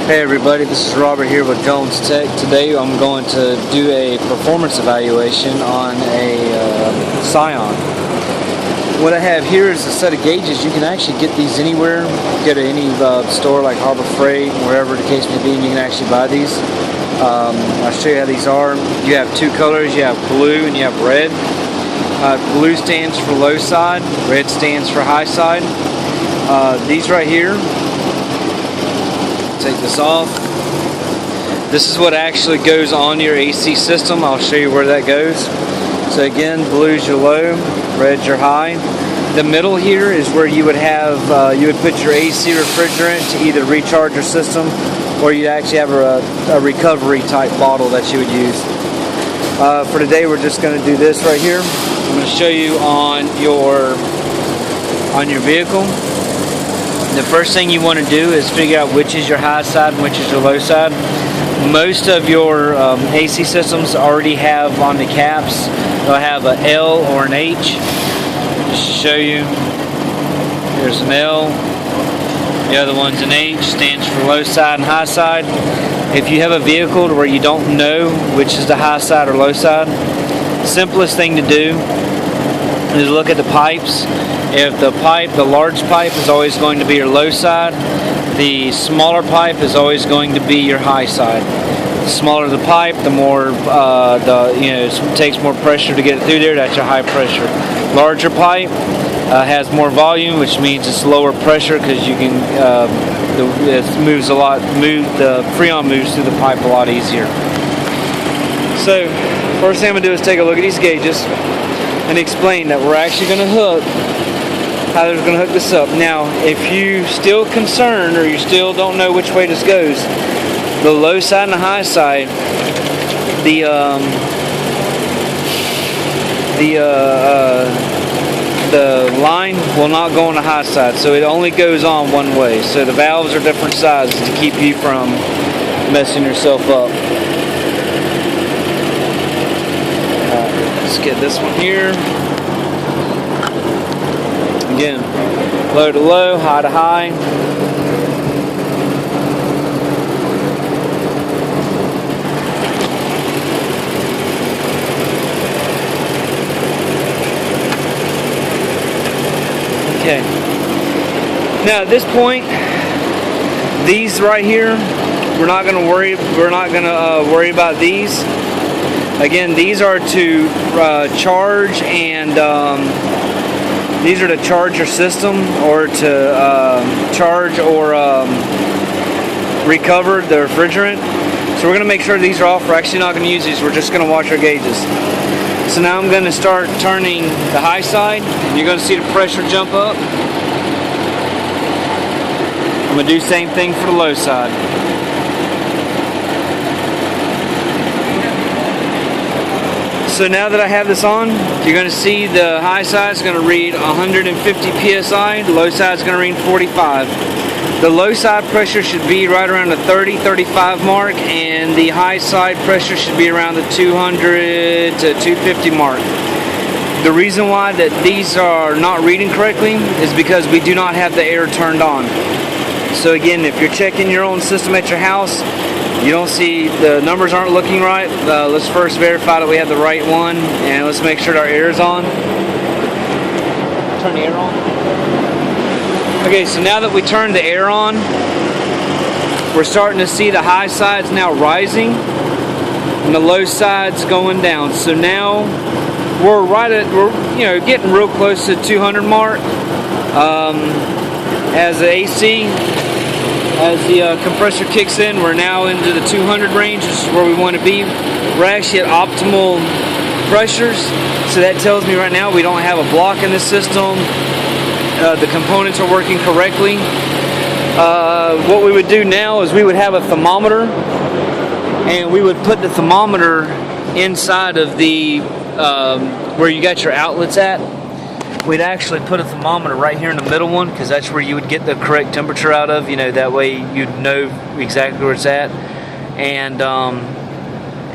Hey everybody, this is Robert here with Jones Tech. Today I'm going to do a performance evaluation on a Scion. What I have here is a set of gauges. You can actually get these anywhere. Go to any store like Harbor Freight, wherever the case may be, and you can actually buy these. I'll show you how these are. You have two colors. You have blue and you have red. Blue stands for low side, red stands for high side. These right here, take this off. This is what actually goes on your AC system. I'll show you where that goes. So again, blue's your low, red's your high. The middle here is where you would have, you would put your AC refrigerant to either recharge your system, or you'd actually have a recovery type bottle that you would use. For today, we're just going to do this right here. I'm going to show you on your vehicle. The first thing you want to do is figure out which is your high side and which is your low side. Most of your AC systems already have on the caps, they'll have an L or an H. Just to show you, there's an L, the other one's an H, stands for low side and high side. If you have a vehicle where you don't know which is the high side or low side, the simplest thing to do is look at the pipes. If the large pipe is always going to be your low side, the smaller pipe is always going to be your high side. The smaller the pipe, the more it takes more pressure to get it through there. That's your high pressure. Larger pipe has more volume, which means it's lower pressure because you can it moves a lot. The Freon moves through the pipe a lot easier. So first thing I'm gonna do is take a look at these gauges and explain that we're actually going to hook, how they're going to hook this up. Now, if you still concerned or you still don't know which way this goes, the low side and the high side, the line will not go on the high side, so it only goes on one way. So the valves are different sizes to keep you from messing yourself up. Let's get this one here. Again, low to low, high to high. Okay. Now at this point, these right here, we're not going to worry about these. Again, these are to charge and these are to charge your system or to charge or recover the refrigerant. So we're going to make sure these are off. We're actually not going to use these. We're just going to watch our gauges. So now I'm going to start turning the high side. You're going to see the pressure jump up. I'm going to do the same thing for the low side. So now that I have this on, you're going to see the high side is going to read 150 psi, the low side is going to read 45. The low side pressure should be right around the 30-35 mark, and the high side pressure should be around the 200 to 250 mark. The reason why that these are not reading correctly is because we do not have the air turned on. So again, if you're checking your own system at your house, you don't see the numbers aren't looking right, let's first verify that we have the right one, and let's make sure our air is on. Turn the air on. Okay, so now that we turned the air on, we're starting to see the high sides now rising and the low sides going down. So now we're getting real close to the 200 mark. As the AC, as the compressor kicks in, we're now into the 200 range, which is where we want to be. We're actually at optimal pressures, so that tells me right now we don't have a block in the system. The components are working correctly. What we would do now is we would have a thermometer, and we would put the thermometer inside of the where you got your outlets at. We'd actually put a thermometer right here in the middle one, because that's where you would get the correct temperature out of. That way you'd know exactly where it's at. And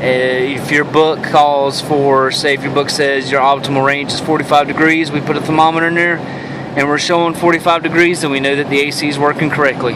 if your book calls for, say if your book says your optimal range is 45 degrees, we put a thermometer in there and we're showing 45 degrees, then we know that the AC is working correctly.